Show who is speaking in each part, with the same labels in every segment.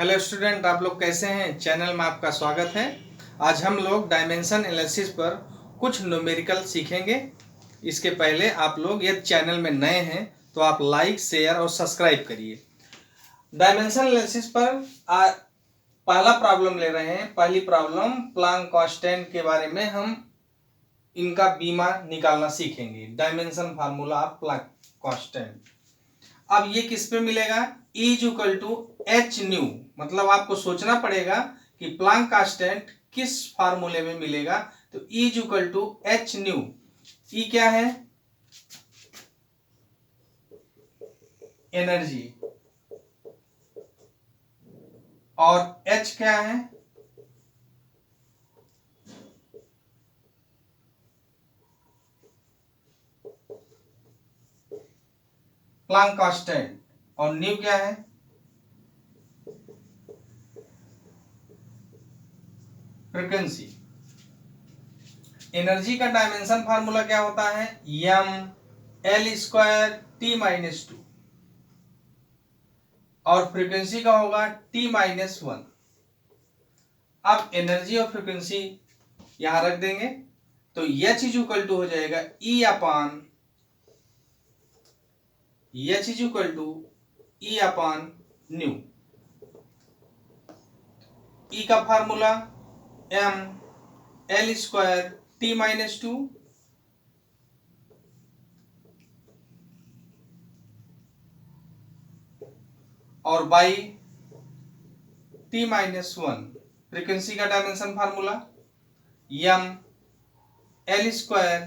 Speaker 1: Hello student, आप लोग कैसे हैं। चैनल में आपका स्वागत है। आज हम लोग डायमेंशन एनालिसिस पर कुछ न्यूमेरिकल सीखेंगे। इसके पहले आप लोग यदि चैनल में नए हैं तो आप लाइक, शेयर और सब्सक्राइब करिए। डायमेंशन एनालिसिस पर पहला प्रॉब्लम ले रहे हैं। पहली प्रॉब्लम प्लांक कांस्टेंट के बारे में हम इनका बीमा निकालना सीखेंगे। Dimension formula of Planck constant. अब ये किस पे मिलेगा? E is equal to H nu. मतलब आपको सोचना पड़ेगा कि प्लांक कांस्टेंट किस फार्मूले में मिलेगा। तो E is equal to H nu. E क्या है? एनर्जी। और H क्या है? Planck constant. और न्यू क्या है? फ्रीक्वेंसी। एनर्जी का डायमेंशन फार्मूला क्या होता है? M L square T minus two. और फ्रीक्वेंसी का होगा टी माइनस वन। अब एनर्जी और फ्रीक्वेंसी यहां रख देंगे तो एच इज इक्वल टू हो जाएगा ई अपान न्यू। ई का formula M L square T minus two और by T minus one. Frequency का dimension formula M L square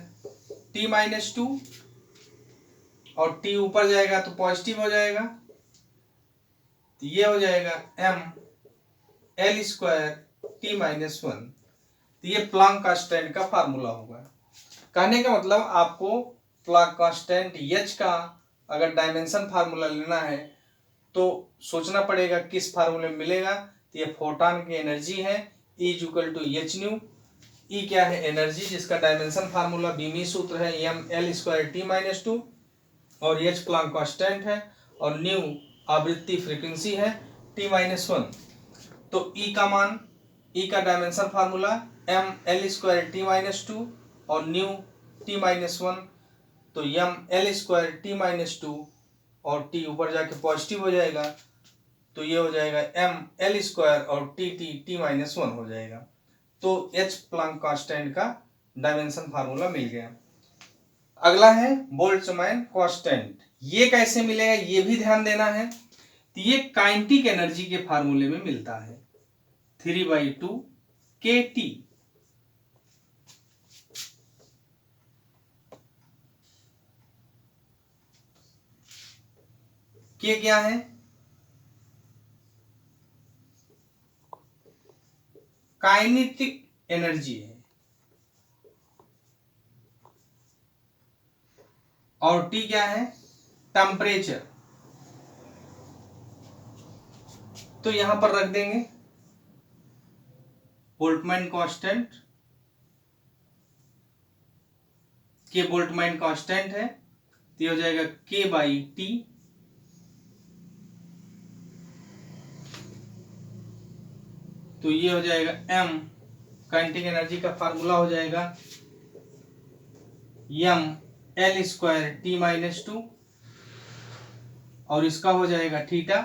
Speaker 1: T minus two और टी ऊपर जाएगा तो पॉजिटिव हो जाएगा, तो ये हो जाएगा M L square T minus one. तो ये प्लांक कांस्टेंट का फार्मूला होगा। कहने का मतलब आपको प्लांक कांस्टेंट एच का अगर डायमेंशन फार्मूला लेना है तो सोचना पड़ेगा किस फार्मूले में मिलेगा। तो ये फोटॉन की एनर्जी है, E is equal to H nu. E क्या है? एनर्जी, जिसका डायमेंशन फार्मूला बीमी सूत्र है M L square T minus two और H प्लांक कांस्टेंट है और न्यू आवृत्ति फ्रीक्वेंसी है टी माइनस वन। तो E का मान, E का dimension formula M L square T minus two और न्यू टी माइनस वन। तो M L square T minus two और टी ऊपर जाके पॉजिटिव हो जाएगा, तो ये हो जाएगा एम एल स्क्वायर और T T T minus one हो जाएगा। तो H प्लांक कांस्टेंट का डायमेंशन फार्मूला मिल गया। अगला है बोल्ट्जमैन कांस्टेंट। ये कैसे मिलेगा ये भी ध्यान देना है। तो ये काइनेटिक एनर्जी के फार्मूले में मिलता है 3/2 kT। के क्या है? काइनेटिक एनर्जी है। और टी क्या है? टेम्परेचर। तो यहां पर रख देंगे बोल्ट्जमैन कांस्टेंट। के बोल्ट्जमैन कांस्टेंट है तो ये हो जाएगा के बाई टी। तो ये हो जाएगा एम, काइनेटिक एनर्जी का फार्मूला हो जाएगा M L square T minus two और इसका हो जाएगा थीटा।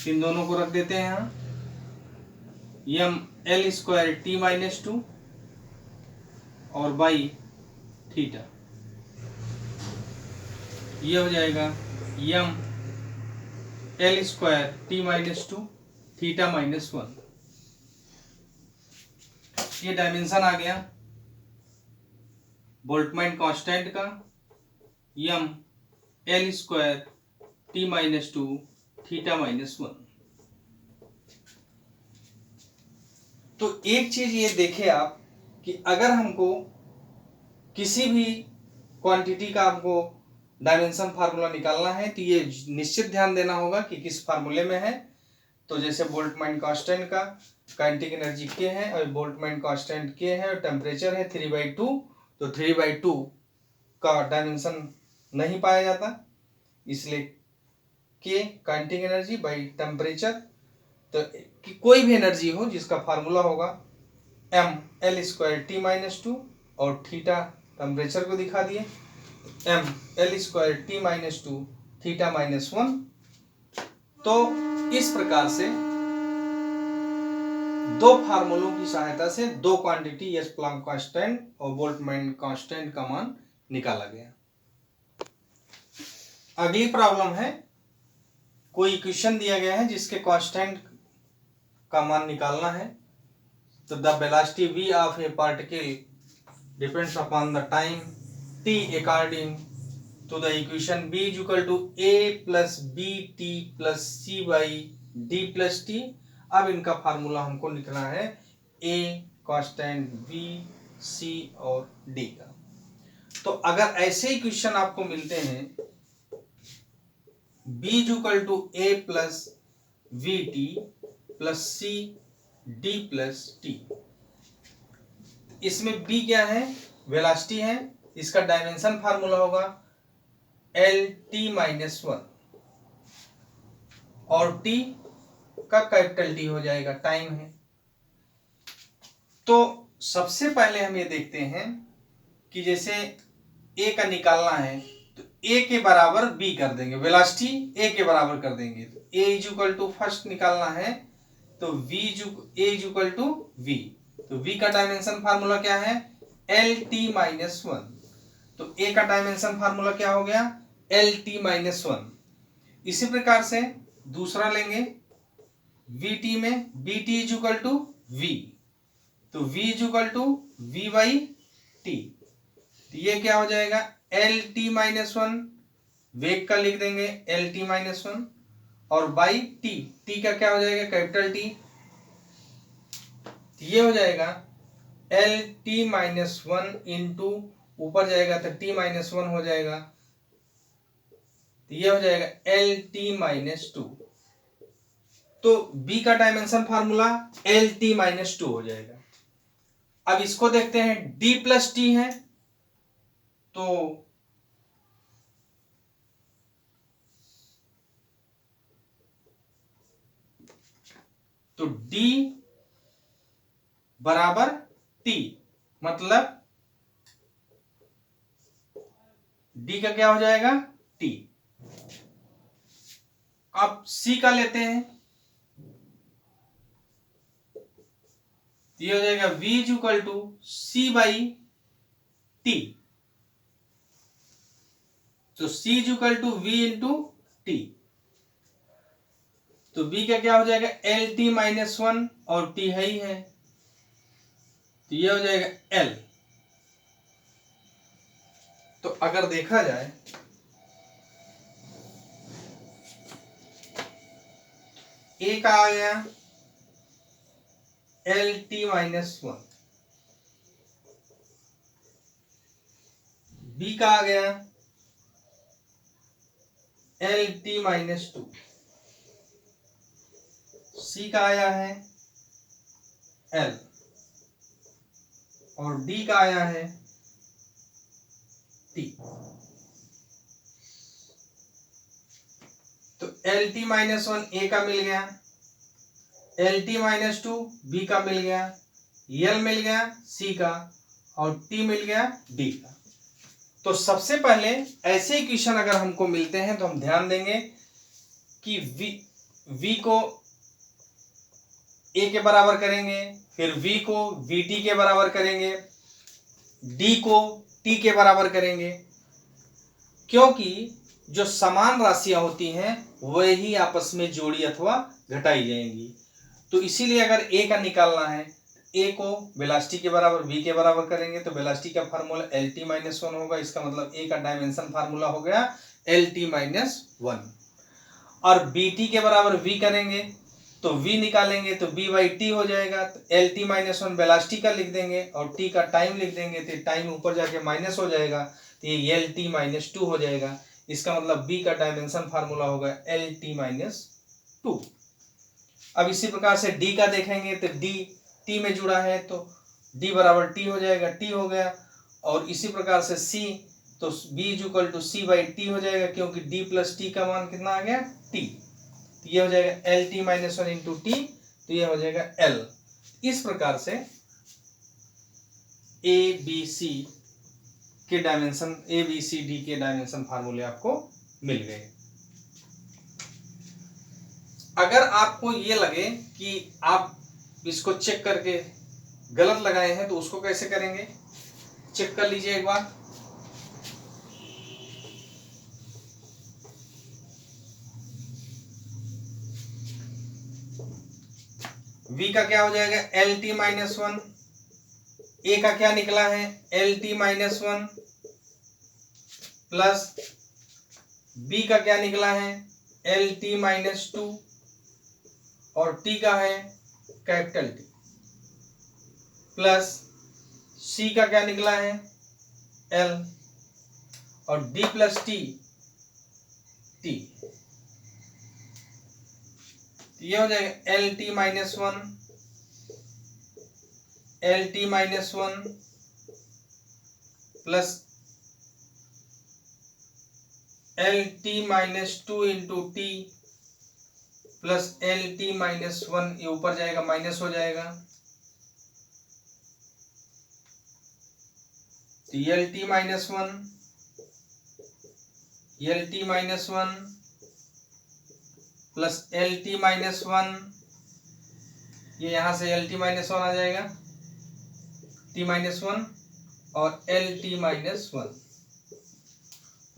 Speaker 1: इन दोनों को रख देते हैं यहाँ, M L square T minus two और बाई थीटा। ये हो जाएगा M L square T minus two theta minus one. ये डायमेंशन आ गया बोल्ट्जमैन कांस्टेंट का M L square T minus two theta minus one. तो एक चीज ये देखे आप कि अगर हमको किसी भी क्वांटिटी का आपको डायमेंशन फार्मूला निकालना है तो ये निश्चित ध्यान देना होगा कि किस फार्मूले में है। तो जैसे बोल्ट्जमैन कांस्टेंट का काइनेटिक एनर्जी के है और बोल्ट्जमैन कांस्टेंट के है और टेम्परेचर है 3/2। तो 3/2 का डायमेंशन नहीं पाया जाता, इसलिए K kinetic energy by temperature. तो कि कोई भी एनर्जी हो जिसका फार्मूला होगा m L square T minus 2 और थीटा टेम्परेचर को दिखा दिए, m L square T minus 2 theta minus 1। तो इस प्रकार से दो फार्मूलों की सहायता से दो क्वांटिटी यस प्लैंक कांस्टेंट और बोल्ट्जमैन कांस्टेंट का मान निकाला गया। अगली प्रॉब्लम है, कोई इक्वेशन दिया गया है जिसके कांस्टेंट का मान निकालना है। तो the velocity v of a particle depends upon the time t according to the equation b is equal to a plus B T plus C by D plus T. अब इनका फार्मूला हमको लिखना है a कांस्टेंट b c और d का। तो अगर ऐसे इक्वेशन आपको मिलते हैं b is equal to a plus V T plus C D plus T, इसमें b क्या है, वेलोसिटी है, इसका डायमेंशन फार्मूला होगा एल टी माइनस 1 और t का कैपिटल T हो जाएगा, टाइम है। तो सबसे पहले हम ये देखते हैं कि जैसे a का निकालना है तो a के बराबर b कर देंगे, वेलोसिटी a के बराबर कर देंगे। तो a is equal to first निकालना है तो a is equal to v। तो v का डायमेंशन फार्मूला क्या है, एल टी माइनस 1। तो a का डायमेंशन फार्मूला क्या हो गया, एल टी माइनस 1। इसी प्रकार से दूसरा लेंगे vt में bt is equal to v। तो v is equal to v by T. तो ये क्या हो जाएगा, एल टी माइनस 1, वेग का लिख देंगे एल टी माइनस 1 और बाई टी, टी का क्या हो जाएगा, कैपिटल टी। ये हो जाएगा एल टी माइनस 1 इंटू ऊपर जाएगा तो टी माइनस 1 हो जाएगा, तो ये हो जाएगा एल टी माइनस 2। तो b का dimension formula L T minus 2 हो जाएगा। अब इसको देखते हैं, d प्लस टी है तो d बराबर t, मतलब d का क्या हो जाएगा, t। अब c का लेते हैं, ये हो जाएगा v is equal to C by T. तो c is equal to v into T. तो v का क्या हो जाएगा, एल टी माइनस 1 और t है ही है, तो ये हो जाएगा l। तो अगर देखा जाए a का आ गया एल टी माइनस 1, b का आ गया एल टी माइनस 2, c का आया है l और d का आया है t। तो एल टी माइनस 1 ए का मिल गया, एल टी माइनस 2 बी का मिल गया, एल मिल गया सी का और टी मिल गया डी का। तो सबसे पहले ऐसे इक्वेशन अगर हमको मिलते हैं तो हम ध्यान देंगे कि v को a के बराबर करेंगे, फिर v को vt के बराबर करेंगे, d को t के बराबर करेंगे, क्योंकि जो समान राशियां होती हैं वही आपस में जोड़ी अथवा घटाई जाएंगी। तो इसीलिए अगर a का निकालना है, a को वेलोसिटी के बराबर v के बराबर करेंगे तो वेलोसिटी का फार्मूला एल टी माइनस 1 होगा। इसका मतलब a का डायमेंशन फार्मूला हो गया एल टी माइनस 1। और bt के बराबर v करेंगे तो v निकालेंगे तो b बाई टी हो जाएगा। तो एल टी माइनस 1 वेलोसिटी का लिख देंगे और t का टाइम लिख देंगे, तो टाइम ऊपर जाके माइनस हो जाएगा, तो ये एल टी माइनस 2 हो जाएगा। इसका मतलब b का डायमेंशन फार्मूला होगा एल टी माइनस 2। अब इसी प्रकार से d का देखेंगे तो d t में जुड़ा है तो d बराबर t हो जाएगा, t हो गया। और इसी प्रकार से c, तो b is equal to C by T हो जाएगा, क्योंकि d प्लस टी का मान कितना आ गया t, तो ये हो जाएगा L T minus one into T, तो ये हो जाएगा l। इस प्रकार से ए बी सी के dimension, A B C D के डायमेंशन फार्मूले आपको मिल गए। अगर आपको ये लगे कि आप इसको चेक करके गलत लगाए हैं तो उसको कैसे करेंगे, चेक कर लीजिए एक बार। v का क्या हो जाएगा L T minus one, A का क्या निकला है L T minus one, plus B का क्या निकला है एल टी माइनस टू, और टी का है कैपिटल टी, प्लस सी का क्या निकला है एल, और डी प्लस टी टी, ये हो जाएगा L T minus one, L T minus one plus L T minus two into T plus L T minus one, ये ऊपर जाएगा माइनस हो जाएगा, L T minus one, L T minus one plus L T minus one, ये यहां से L T minus one आ जाएगा, T minus one और एल टी माइनस वन।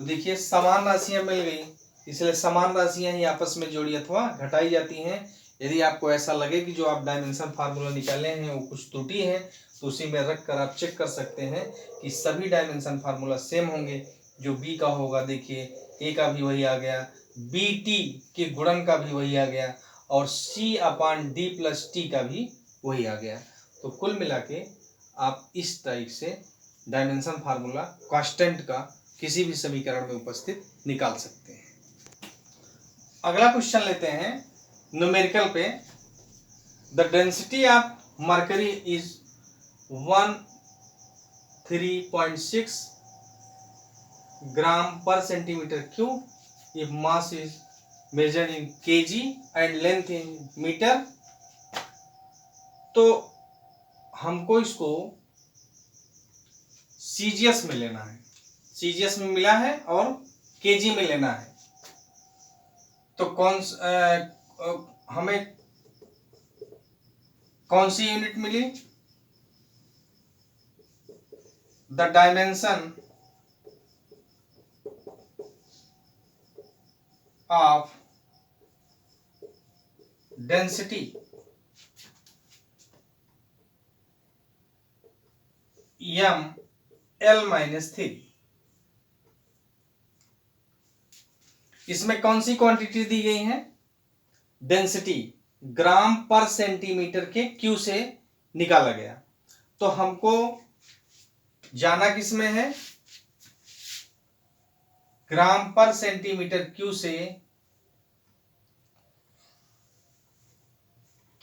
Speaker 1: तो देखिए समान राशियां मिल गई, इसलिए समान राशियां ही आपस में जोड़ी अथवा घटाई जाती हैं। यदि आपको ऐसा लगे कि जो आप डायमेंशन फार्मूला निकाले हैं वो कुछ त्रुटि है, तो उसी में रख कर आप चेक कर सकते हैं कि सभी डायमेंशन फार्मूला सेम होंगे। जो बी का होगा देखिए ए का भी वही आ गया, बी टी के गुणन का भी वही आ गया, और सी अपान डी प्लस टी का भी वही आ गया। तो कुल मिला के आप इस टाइप से डायमेंशन फार्मूला कांस्टेंट का किसी भी समीकरण में उपस्थित निकाल सकते हैं। अगला क्वेश्चन लेते हैं न्यूमेरिकल पे। The density of mercury is 13.6 gram per centimetre cube if mass is measured in KG and length in metre. तो हमको इसको सीजीएस में लेना है, सीजीएस में मिला है और केजी में लेना है। तो हमें कौन सी यूनिट मिली, the dimension of density m l minus 3। इसमें कौन सी क्वांटिटी दी गई है, डेंसिटी ग्राम पर सेंटीमीटर के क्यू से निकाला गया। तो हमको जाना किस में है, ग्राम पर सेंटीमीटर क्यू से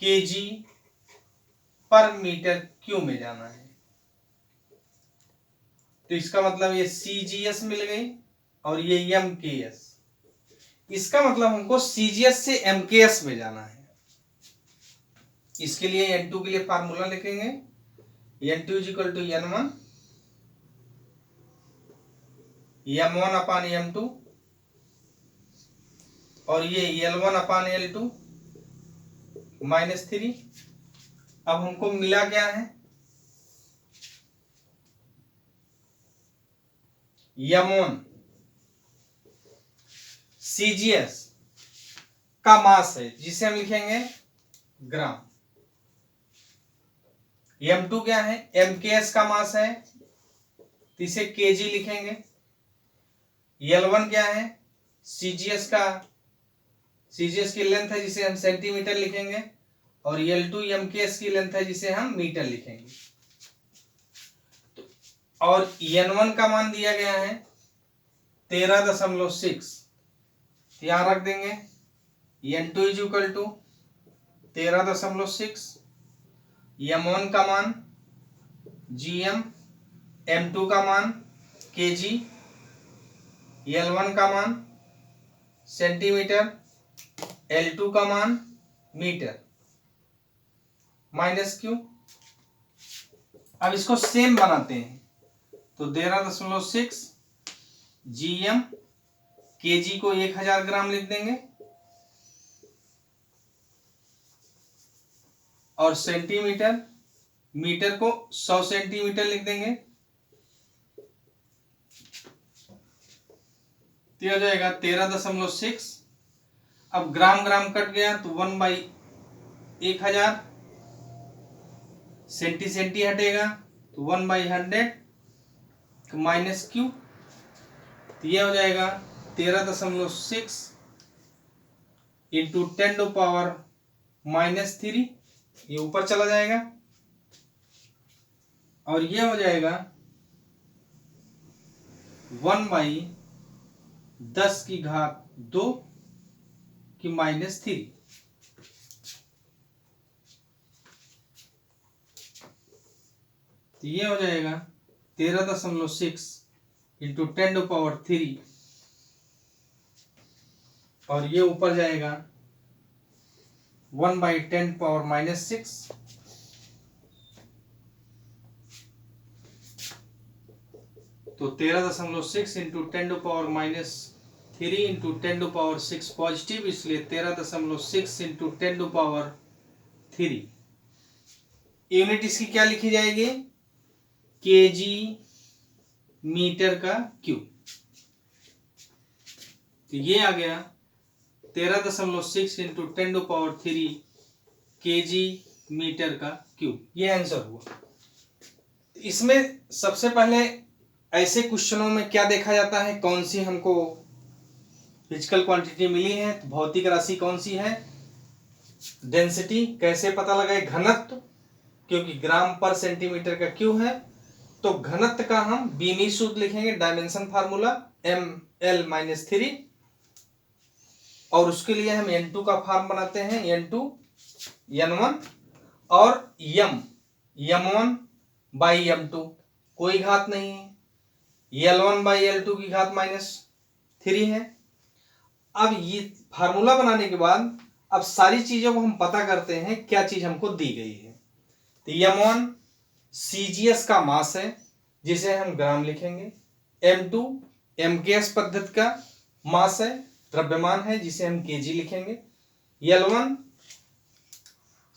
Speaker 1: केजी पर मीटर क्यू में जाना है। तो इसका मतलब ये सीजीएस मिल गई और ये एमकेएस। इसका मतलब हमको सीजीएस से एमकेएस में जाना है। इसके लिए N2 के लिए फार्मूला लिखेंगे, N2 is equal to N1 M1 upon M2, और ये L1 अपान L2 माइनस 3। अब हमको मिला क्या है, M1 सीजीएस का मास है जिसे हम लिखेंगे ग्राम, M2 क्या है एमकेएस का मास है तो इसे केजी लिखेंगे, L1 क्या है सीजीएस का, सीजीएस की लेंथ है जिसे हम सेंटीमीटर लिखेंगे, और L2 एमकेएस की लेंथ है जिसे हम मीटर लिखेंगे। और N1 का मान दिया गया है 13.6, यहां रख देंगे। N2 is equal to 13.6, M1 का मान GM, M2 का मान KG, L1 का मान सेंटीमीटर, L2 का मान मीटर, माइनस क्यू। अब इसको सेम बनाते हैं तो 13.6 GM, kg को 1000 ग्राम लिख देंगे और सेंटीमीटर, मीटर को 100 सेंटीमीटर लिख देंगे। तो हो जाएगा 13.6। अब ग्राम ग्राम कट गया तो 1/1000, सेंटी सेंटी हटेगा तो 1/100 माइनस क्यू। तो यह हो जाएगा 13.6 इंटू 10⁻⁻3, ये ऊपर चला जाएगा और यह हो जाएगा 1/10⁻²⁻3। तो ये हो जाएगा 13.6 इंटू 10⁻3 और ये ऊपर जाएगा 1/10⁻⁻6। तो 13.6 इंटू 10⁻³ इंटू 10⁻6 पॉजिटिव, इसलिए 13.6 इंटू 10⁻3। यूनिट इसकी क्या लिखी जाएगी? केजी मीटर का क्यूब। तो ये आ गया 13.6 इंटू 10⁻³ केजी मीटर का क्यूब। ये आंसर हुआ। इसमें सबसे पहले ऐसे क्वेश्चनों में क्या देखा जाता है, कौन सी हमको फिजिकल क्वांटिटी मिली है, तो भौतिक राशि कौन सी है, डेंसिटी कैसे पता लगाए, घनत्व, क्योंकि ग्राम पर सेंटीमीटर का क्यू है तो घनत्व का हम बीमी सूत्र लिखेंगे, डायमेंशन फार्मूला ml-3, और उसके लिए हम n2 का फॉर्म बनाते हैं, n2 n1 और m1/m2 कोई घात नहीं है, L1/L2 की घात -3 है। अब ये फार्मूला बनाने के बाद अब सारी चीजों को हम पता करते हैं क्या चीज हमको दी गई है। तो m1 CGS का मास है जिसे हम ग्राम लिखेंगे, m2 MKS पद्धति का मास है, द्रव्यमान है, जिसे हम केजी लिखेंगे, L1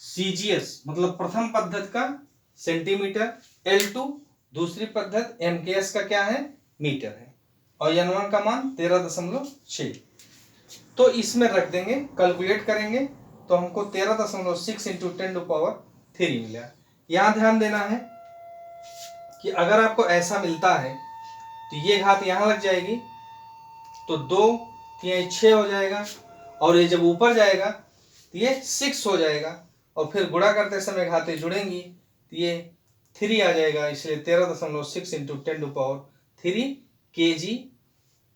Speaker 1: CGS मतलब प्रथम पद्धति का सेंटीमीटर, L2 दूसरी पद्धति MKS का क्या है, मीटर है, और n1 का मान 13.6। तो इसमें रख देंगे, कैलकुलेट करेंगे तो हमको 13.6 इंटू 10⁻³ मिला। यहां ध्यान देना है कि अगर आपको ऐसा मिलता है तो ये घात यहां लग जाएगी तो 2 3 6 हो जाएगा, और ये जब ऊपर जाएगा तो ये 6 हो जाएगा, और फिर गुणा करते समय घातें जुड़ेंगी तो ये 3 आ जाएगा, इसलिए 13.6 इंटू 10⁻³ केजी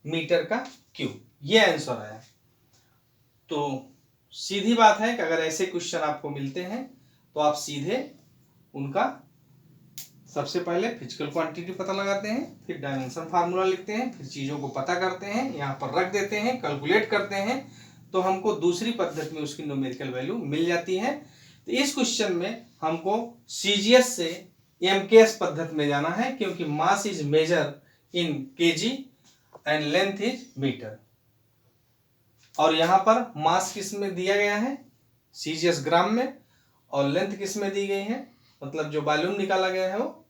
Speaker 1: मीटर का क्यूब। ये आंसर आया। तो सीधी बात है कि अगर ऐसे क्वेश्चन आपको मिलते हैं तो आप सीधे उनका सबसे पहले फिजिकल क्वांटिटी पता लगाते हैं, फिर डायमेंशन फार्मूला लिखते हैं, फिर चीजों को पता करते हैं, यहाँ पर रख देते हैं, कैलकुलेट करते हैं, तो हमको दूसरी पद्धति में उसकी न्यूमेरिकल वैल्यू मिल जाती है। तो इस क्वेश्चन में हमको CGS से MKS पद्धति में जाना है, क्योंकि mass is measure in KG and length is metre, और यहाँ पर मास किस में दिया गया है, CGS ग्राम में, और लेंथ किस में दी गई है, मतलब जो वॉल्यूम निकाला गया है वो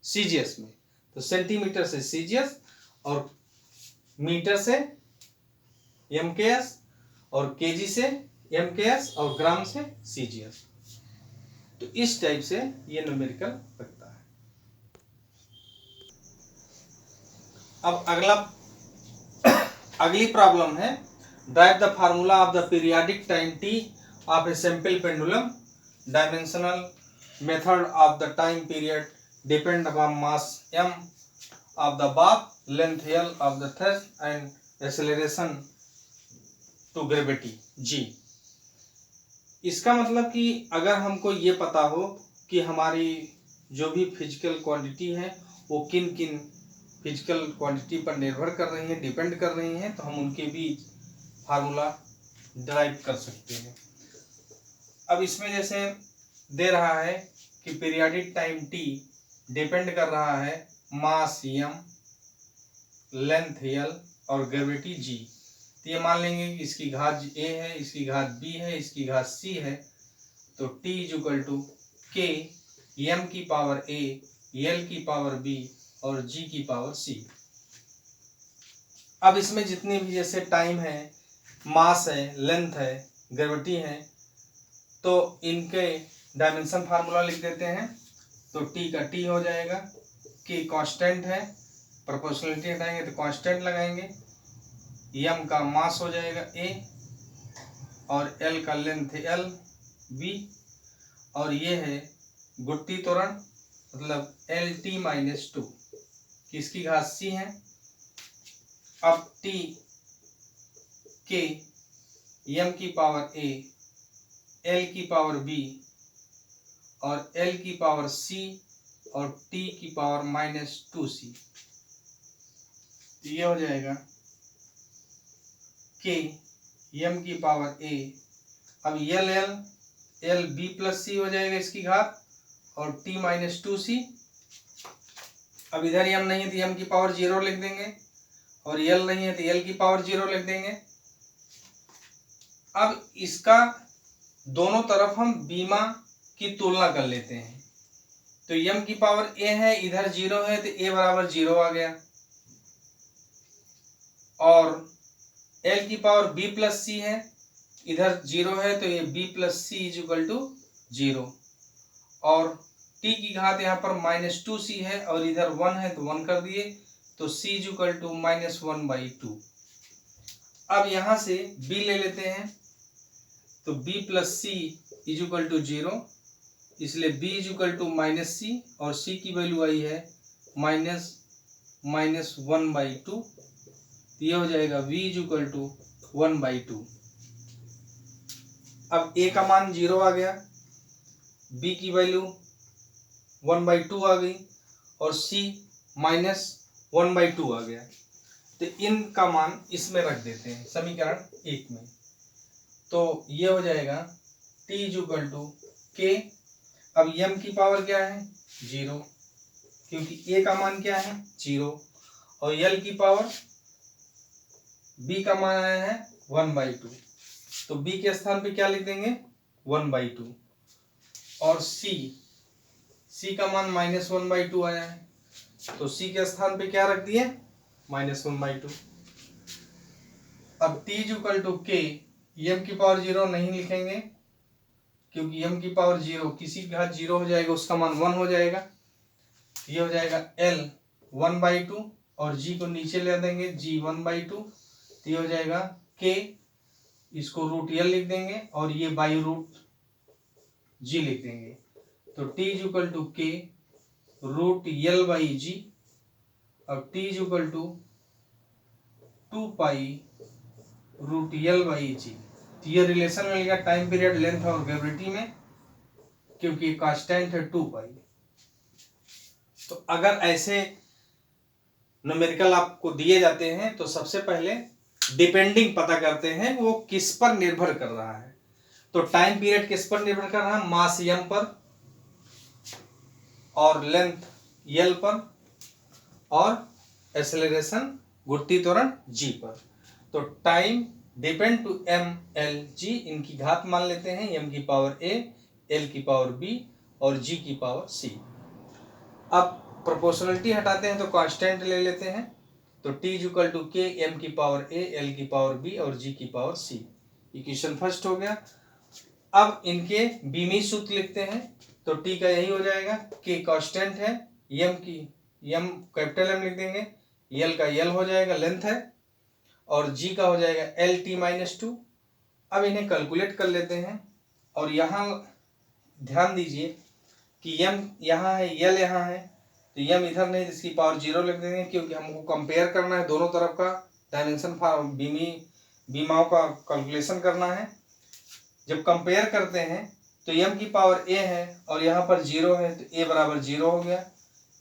Speaker 1: CGS में। तो सेंटीमीटर से CGS और मीटर से MKS और केजी से MKS और ग्राम से CGS। तो इस टाइप से ये न्यूमेरिकल लगता है। अब अगली प्रॉब्लम है, drive the formula of the periodic time T of a sample pendulum, dimensional method of the time period depend upon mass m of the bob, length L of the thrust and acceleration to gravity g। इसका मतलब कि अगर हमको ये पता हो कि हमारी जो भी फिजिकल क्वांटिटी है वो किन किन फिजिकल क्वांटिटी पर निर्भर कर रही हैं, डिपेंड कर रही हैं, तो हम उनके बीच फार्मूला डिराइव कर सकते हैं। अब इसमें जैसे दे रहा है कि पीरियोडिक टाइम t डिपेंड कर रहा है मास m, लेंथ l और ग्रेविटी g। तो ये मान लेंगे कि इसकी घात a है, इसकी घात b है, इसकी घात c है, तो t equal to k m की पावर a, l की पावर b और g की पावर c। अब इसमें जितनी भी जैसे टाइम है, मास है, लेंथ है, ग्रेविटी है, तो इनके डायमेंशन फार्मूला लिख देते हैं। तो t का t हो जाएगा, k कांस्टेंट है, प्रोपोर्शनलिटी हटाएंगे तो कांस्टेंट लगाएंगे, m का मास हो जाएगा a और l का लेंथ है l b और ये है गुट्टी त्वरण मतलब LT-2 किसकी घात c है। अब t k m की पावर a, l की पावर b और l की पावर c और t की पावर -2c, तो ये हो जाएगा k m की पावर a। अब l b प्लस c हो जाएगा इसकी घात और t -2c। अब इधर m नहीं है तो m की पावर 0 लिख देंगे और l नहीं है तो l की पावर 0 लिख देंगे। अब इसका दोनों तरफ हम बीमा की तुलना कर लेते हैं। तो m की पावर a है, इधर 0 है तो a बराबर 0 आ गया और l की पावर b प्लस c है, इधर 0 है तो ये b plus c is equal to 0 और t की घात यहाँ पर -2c है और इधर 1 है तो 1 कर दिए तो c इज इक्वल टू -1/2। अब यहाँ से b ले लेते हैं तो b plus c is equal to 0, इसलिए b is equal to -c और c की वैल्यू आई है -1/2, ये हो जाएगा v इज इक्वल टू 1/2। अब a का मान 0 आ गया, b की वैल्यू 1/2 आ गई और c -1/2 आ गया, तो इनका मान इसमें रख देते हैं समीकरण 1 में। तो ये हो जाएगा t is equal to k। अब m की पावर क्या है 0 क्योंकि a का मान क्या है 0 और l की पावर b का मान आया है 1/2, तो b के स्थान पे क्या लिख देंगे 1/2 और c का मान -1/2 आया है तो c के स्थान पे क्या रख दिए -1/2। अब t is equal to k, m की पावर 0 नहीं लिखेंगे क्योंकि m की पावर 0 किसी की घात 0 हो जाएगा उसका मान 1 हो जाएगा, ये हो जाएगा l 1/2 और g को नीचे ले देंगे g 1/2, तो ये हो जाएगा k, इसको √l लिख देंगे और ये /g लिख देंगे। तो t is equal to k √l/g और t is equal to 2π √l/g। तो ये रिलेशन मिल गया टाइम पीरियड, लेंथ और ग्रेविटी में, क्योंकि कांस्टेंट है 2π। तो अगर ऐसे न्यूमेरिकल आपको दिए जाते हैं तो सबसे पहले डिपेंडिंग पता करते हैं वो किस पर निर्भर कर रहा है। तो टाइम पीरियड किस पर निर्भर कर रहा है, मास m पर और लेंथ l पर और एक्सेलरेशन गुट्टी त्वरण g पर। तो time depend to m l g, इनकी घात मान लेते हैं m की पावर a, l की पावर b और g की पावर c। अब प्रोपोर्शनलिटी हटाते हैं तो कांस्टेंट ले लेते हैं, तो t is equal to k m की पावर a, l की पावर b और g की पावर c। इक्वेशन फर्स्ट हो गया। अब इनके बीमी सूत्र लिखते हैं, तो t का यही हो जाएगा, k कांस्टेंट है, m कैपिटल M लिख देंगे, l का l हो जाएगा लेंथ है और g का हो जाएगा LT-2। अब इन्हें कैलकुलेट कर लेते हैं और यहाँ ध्यान दीजिए कि m यहाँ है l यहाँ है, तो m इधर नहीं तो इसकी पावर 0 लिख देंगे क्योंकि हमको कंपेयर करना है दोनों तरफ का डायमेंशन बीमाओं का कैलकुलेशन करना है। जब कंपेयर करते हैं तो m की पावर a है और यहाँ पर 0 है तो a बराबर 0 हो गया,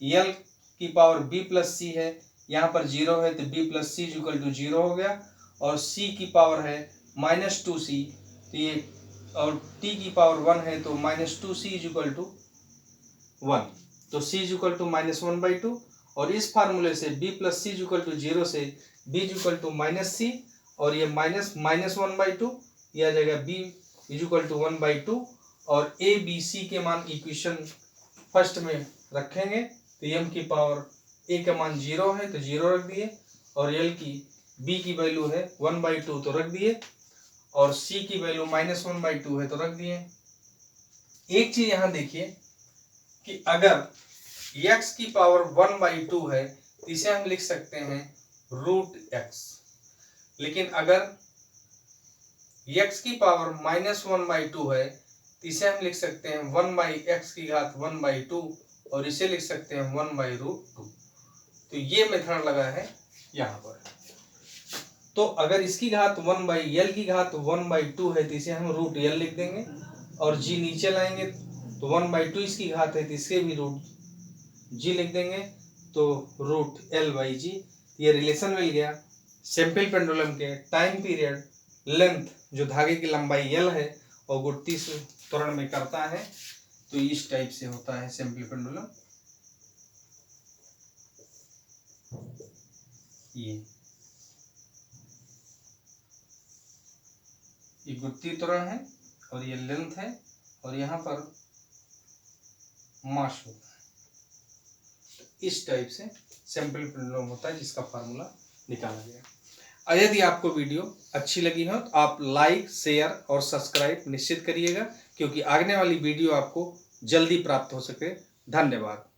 Speaker 1: l की पावर b प्लस c है यहाँ पर 0 है तो b plus C equal to 0 हो गया, और c की पावर है -2c, तो ये, और t की पावर 1 है तो -2c इक्वल टू 1, तो c इक्वल टू -1/2, और इस फार्मूले से b plus C equal to 0 से b इक्वल टू -c, और ये -1/2, यह आ जाएगा b इक्वल टू 1/2, और a b c के मान इक्वेशन फर्स्ट में रखेंगे तो m की पावर a का मान 0 है तो 0 रख दिए, और l की b की वैल्यू है 1/2 तो रख दिए, और c की वैल्यू -1/2 है तो रख दिए। एक चीज यहाँ देखिए कि अगर x की पावर 1/2 है तो इसे हम लिख सकते हैं √x, लेकिन अगर x की पावर -1/2 है तो इसे हम लिख सकते हैं 1/x की घात 1/2, और इसे लिख सकते हैं 1/√2। तो ये मेथड लगा है यहाँ पर। तो अगर इसकी घात 1/l की घात 1/2 है तो इसे हम √l लिख देंगे, और g नीचे लाएंगे तो 1/2 इसकी घात है तो इसके भी √g लिख देंगे, तो √l/g। ये रिलेशन मिल गया सिंपल पेंडुलम के टाइम पीरियड लेंथ जो धागे की लंबाई l है और गुत्ती त्वरण में करता है, तो इस टाइप से होता है सिंपल पेंडुलम। ये गुत्ती त्वरण है और ये लेंथ है, और यहाँ पर मास होता है। इस टाइप से सिंपल पेंडुलम होता है जिसका फार्मूला निकाला गया। और यदि आपको वीडियो अच्छी लगी हो तो आप लाइक, शेयर और सब्सक्राइब निश्चित करिएगा, क्योंकि आगे वाली वीडियो आपको जल्दी प्राप्त हो सके। धन्यवाद।